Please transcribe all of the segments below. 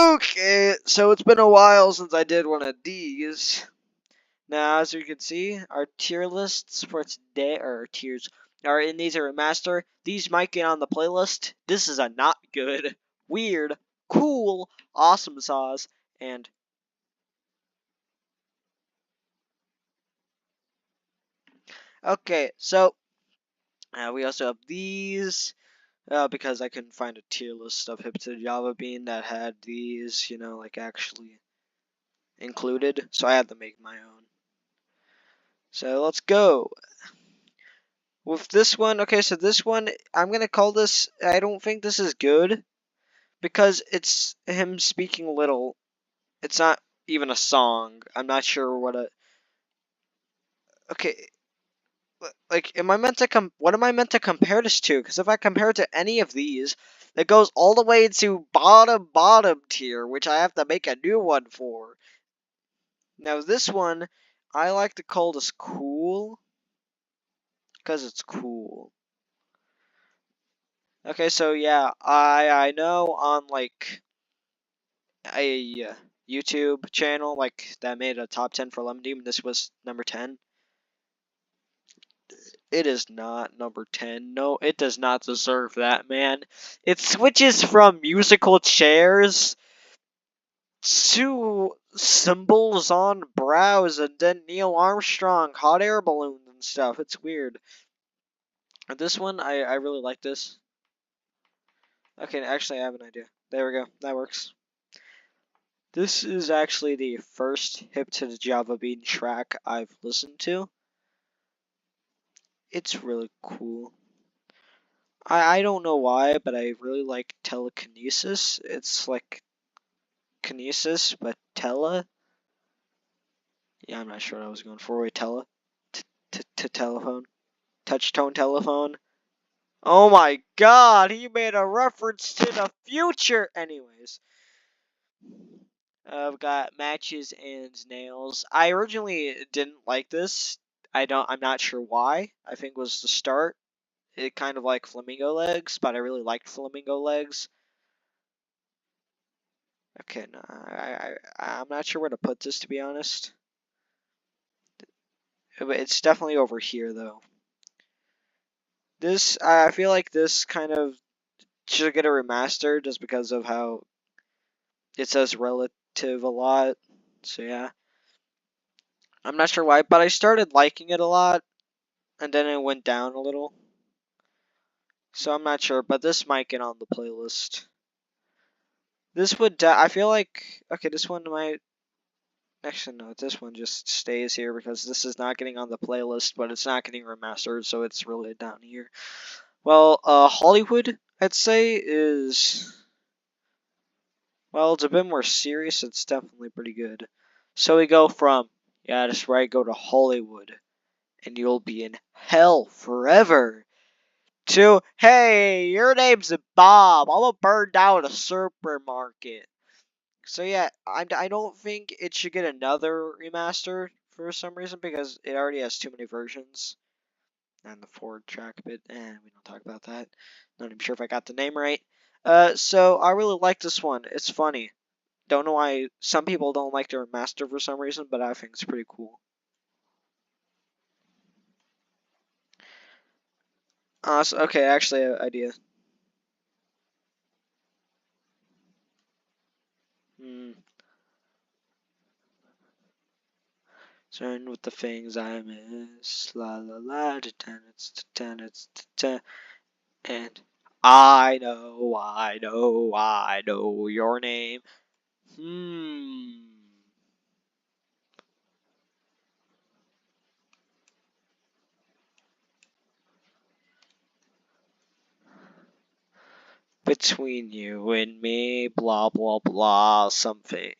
Okay, so it's been a while since I did one of these. Now, as you can see, our tier lists for today, or tiers, are in these are remaster. These might get on the playlist. This is a not good, weird, cool, awesome sauce, and okay, so we also have these. Because I couldn't find a tier list of hip to Javabean that had these, like actually included, so I had to make my own. So let's go. With this one, okay, so this one, I'm gonna call this, I don't think this is good, because it's him speaking little. It's not even a song. I'm not sure what okay, like, am I meant to what am I meant to compare this to? Because if I compare it to any of these, it goes all the way to bottom tier, which I have to make a new one for. Now this one, I like to call this cool, because it's cool. Okay, so yeah, I know on like a YouTube channel like that made a top 10 for Lemon Demon. This was number 10. It is not number 10. No, it does not deserve that, man. It switches from musical chairs to symbols on brows and then Neil Armstrong hot air balloons and stuff. It's weird. This one, I really like this. Okay, actually I have an idea. There we go. That works. This is actually the first Hip to the Javabean track I've listened to. It's really cool. I don't know why, but I really like telekinesis. It's like kinesis, but tele. Yeah, I'm not sure what I was going for. Wait, tele? Telephone? Touch tone telephone? Oh my god, he made a reference to the future! Anyways. I've got matches and nails. I originally didn't like this. I'm not sure why. I think it was the start. It kind of like flamingo legs, but I really liked flamingo legs. Okay, no, I'm not sure where to put this, to be honest. It's definitely over here, though. This, I feel like this kind of should get a remaster just because of how it says relative a lot. So yeah, I'm not sure why, but I started liking it a lot, and then it went down a little. So I'm not sure, but this might get on the playlist. This would, I feel like, okay, this one might, actually no, this one just stays here because this is not getting on the playlist, but it's not getting remastered, so it's really down here. Well, Hollywood, I'd say, is, well, it's a bit more serious, it's definitely pretty good. So we go from, yeah, that's right, go to Hollywood, and you'll be in hell forever. To, hey, your name's Bob. I'm gonna burn down a supermarket. So yeah, I don't think it should get another remaster for some reason because it already has too many versions. And the Ford track bit, we don't talk about that. Not even sure if I got the name right. So I really like this one. It's funny. Don't know why some people don't like the remaster for some reason, but I think it's pretty cool. Okay, actually, an idea. Hmm. Turn with the things I miss. La la la, to tenets, and I know your name. Between you and me, blah blah blah, something.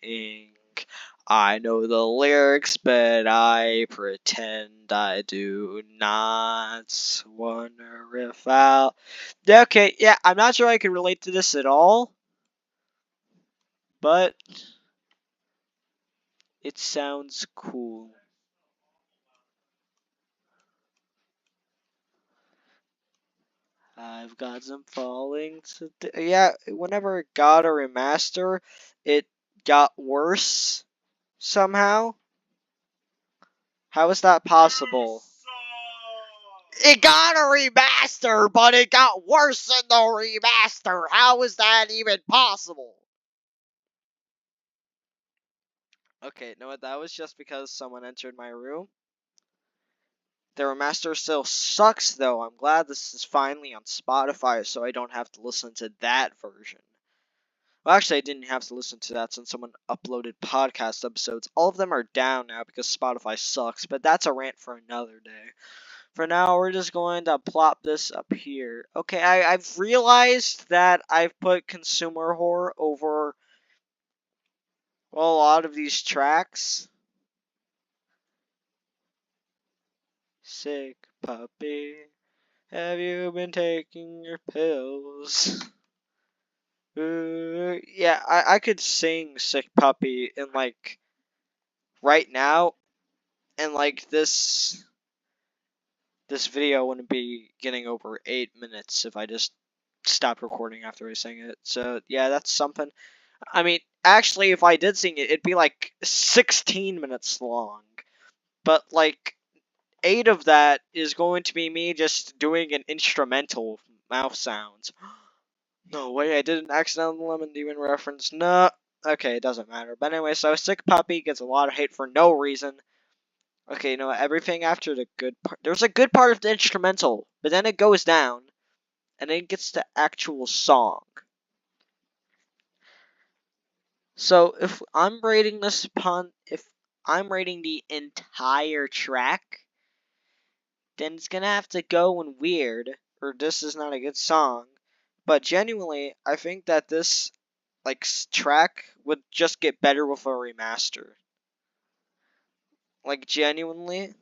I know the lyrics, but I pretend I do not. Wonder if I'll. Okay, yeah, I'm not sure I can relate to this at all, but it sounds cool. I've got some falling to. Yeah, whenever it got a remaster, it got worse somehow. How is that possible? It got a remaster, but it got worse in the remaster. How is that even possible? Okay, no, that was just because someone entered my room. The remaster still sucks, though. I'm glad this is finally on Spotify, so I don't have to listen to that version. Well, actually, I didn't have to listen to that since someone uploaded podcast episodes. All of them are down now because Spotify sucks, but that's a rant for another day. For now, we're just going to plop this up here. Okay, I've realized that I've put consumer horror over, well, a lot of these tracks. Sick puppy, have you been taking your pills? Yeah, I could sing Sick Puppy in, like, right now, and, like, this video wouldn't be getting over 8 minutes if I just stopped recording after I sang it. So, yeah, that's something. I mean, actually, if I did sing it, it'd be, like, 16 minutes long. But, like, 8 of that is going to be me just doing an instrumental mouth sounds. No way, I did an accidental Lemon Demon reference. No. Okay, it doesn't matter. But anyway, so Sick Puppy gets a lot of hate for no reason. Okay, you know what, everything after the good part. There's a good part of the instrumental, but then it goes down, and then it gets to actual song. So if I'm rating if I'm rating the entire track, then it's gonna have to go in weird, or this is not a good song. But genuinely, I think that this track would just get better with a remaster. Like, genuinely,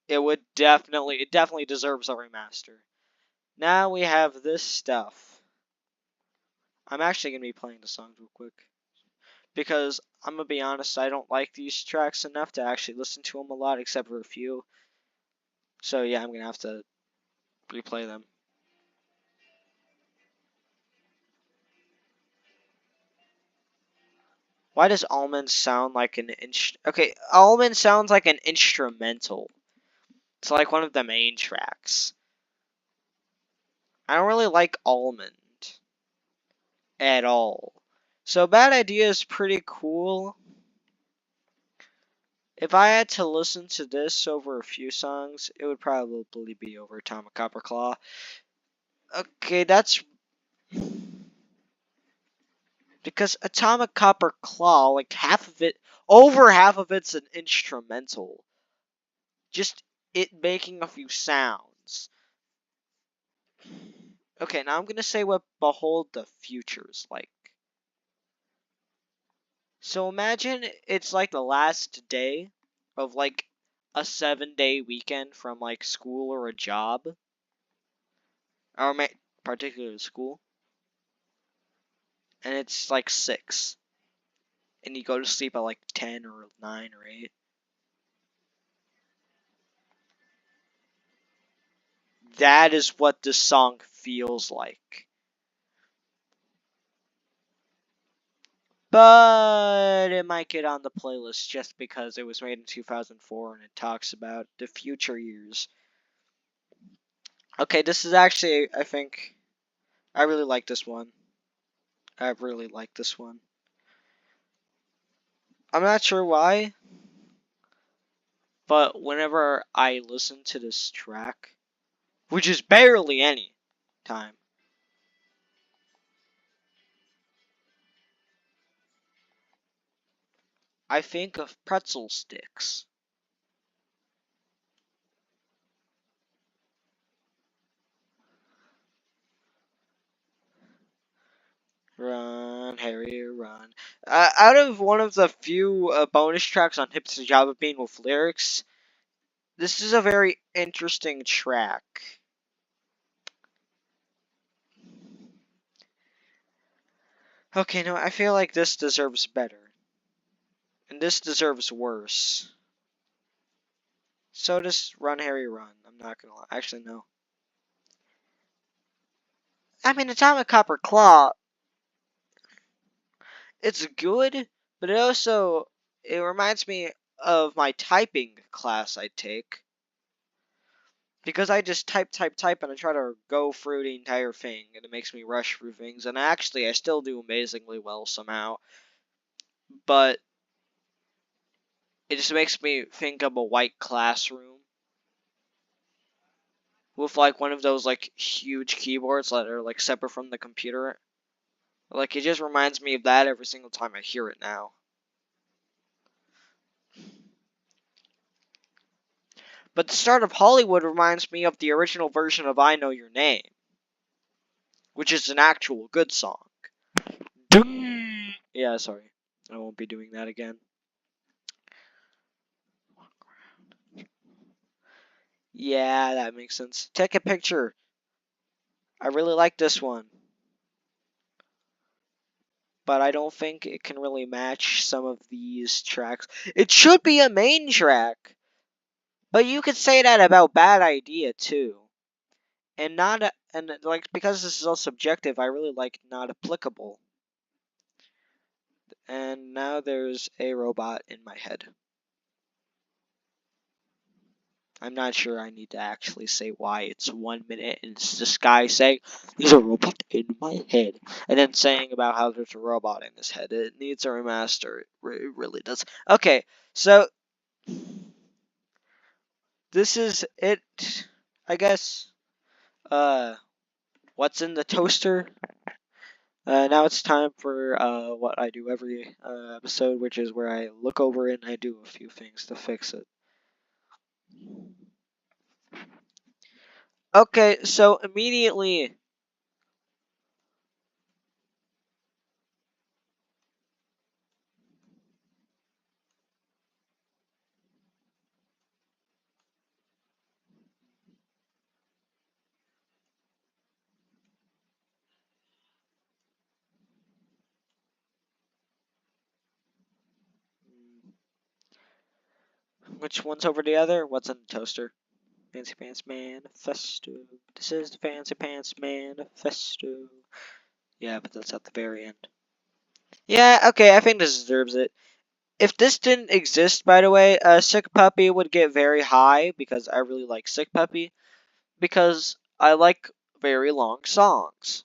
it definitely deserves a remaster. Now we have this stuff. I'm actually gonna be playing the songs real quick because I'm gonna be honest, I don't like these tracks enough to actually listen to them a lot, except for a few. So yeah, I'm gonna have to replay them. Why does Almond sound like an Okay, Almond sounds like an instrumental. It's like one of the main tracks. I don't really like Almond at all. So Bad Idea is pretty cool. If I had to listen to this over a few songs, it would probably be over Atomic Copper Claw. Okay, that's because Atomic Copper Claw, like over half of it's an instrumental. Just it making a few sounds. Okay, now I'm gonna say what Behold the Future's like. So imagine it's like the last day of like a 7-day weekend from like school or a job. Or particularly school. And it's like 6. And you go to sleep at like 10 or 9 or 8. That is what this song feels like. But it might get on the playlist just because it was made in 2004 and it talks about the future years. Okay, this is actually, I think, I really like this one. I really like this one. I'm not sure why, but whenever I listen to this track, which is barely any time, I think of pretzel sticks. Run, Harry, run. Out of one of the few bonus tracks on Hipster Javabean with lyrics, this is a very interesting track. Okay, no, I feel like this deserves better. And this deserves worse. So does Run, Harry, Run. I'm not gonna lie. Actually, no. I mean, Atomic Copper Claw, it's good, but it reminds me of my typing class I take. Because I just type, and I try to go through the entire thing, and it makes me rush through things. And actually, I still do amazingly well somehow. But it just makes me think of a white classroom with like one of those like huge keyboards that are like separate from the computer. Like it just reminds me of that every single time I hear it now. But the start of Hollywood reminds me of the original version of I Know Your Name, which is an actual good song. Yeah, sorry. I won't be doing that again. Yeah, that makes sense. Take a picture. I really like this one. But I don't think it can really match some of these tracks. It should be a main track. But you could say that about Bad Idea too. And like because this is all subjective, I really like Not Applicable. And now there's a robot in my head. I'm not sure I need to actually say why it's 1 minute and it's this guy saying, there's a robot in my head. And then saying about how there's a robot in his head. It needs a remaster. It really does. Okay, so this is it, I guess. What's in the toaster? Now it's time for what I do every episode, which is where I look over it and I do a few things to fix it. Okay, so immediately. Which one's over the other? What's in the toaster? Fancy Pants Manifesto. This is the Fancy Pants Manifesto. Yeah, but that's at the very end. Yeah, okay, I think this deserves it. If this didn't exist, by the way, Sick Puppy would get very high because I really like Sick Puppy. Because I like very long songs.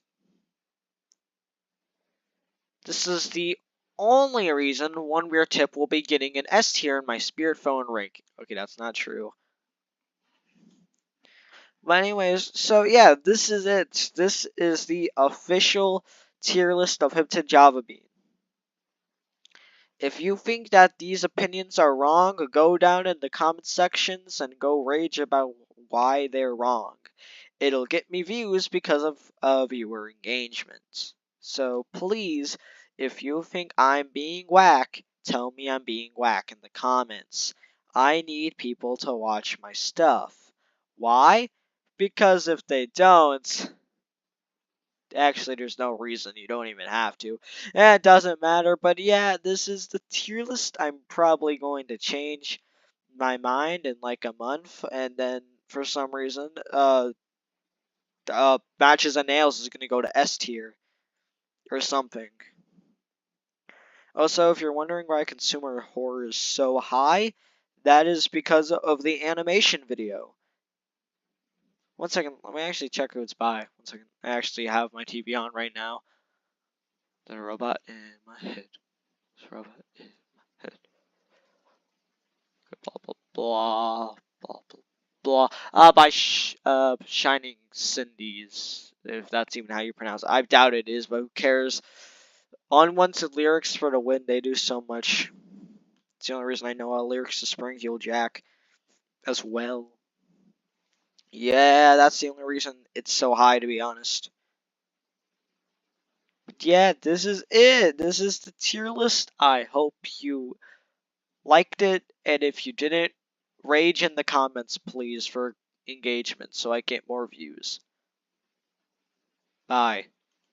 This is the only reason One Weird Tip will be getting an S tier in my Spirit Phone ranking. Okay, that's not true. But anyways, so yeah, this is it. This is the official tier list of Hip to Javabean. If you think that these opinions are wrong, go down in the comment sections and go rage about why they're wrong. It'll get me views because of viewer engagement. So please, if you think I'm being whack, tell me I'm being whack in the comments. I need people to watch my stuff. Why? Because if they don't, actually there's no reason, you don't even have to. It doesn't matter, but yeah, this is the tier list. I'm probably going to change my mind in like a month, and then for some reason, Matches and Nails is going to go to S tier or something. Also, if you're wondering why consumer horror is so high, that is because of the animation video. 1 second, let me actually check who it's by. 1 second, I actually have my TV on right now. The robot in my head. This robot in my head. Blah blah blah blah blah blah. By Shining Cindy's, if that's even how you pronounce it. I doubt it is, but who cares? Unwanted lyrics for the win. They do so much. It's the only reason I know all lyrics to Springfield Jack as well. Yeah, that's the only reason it's so high, to be honest. But yeah, this is it. This is the tier list. I hope you liked it, and if you didn't, rage in the comments, please, for engagement so I get more views. Bye.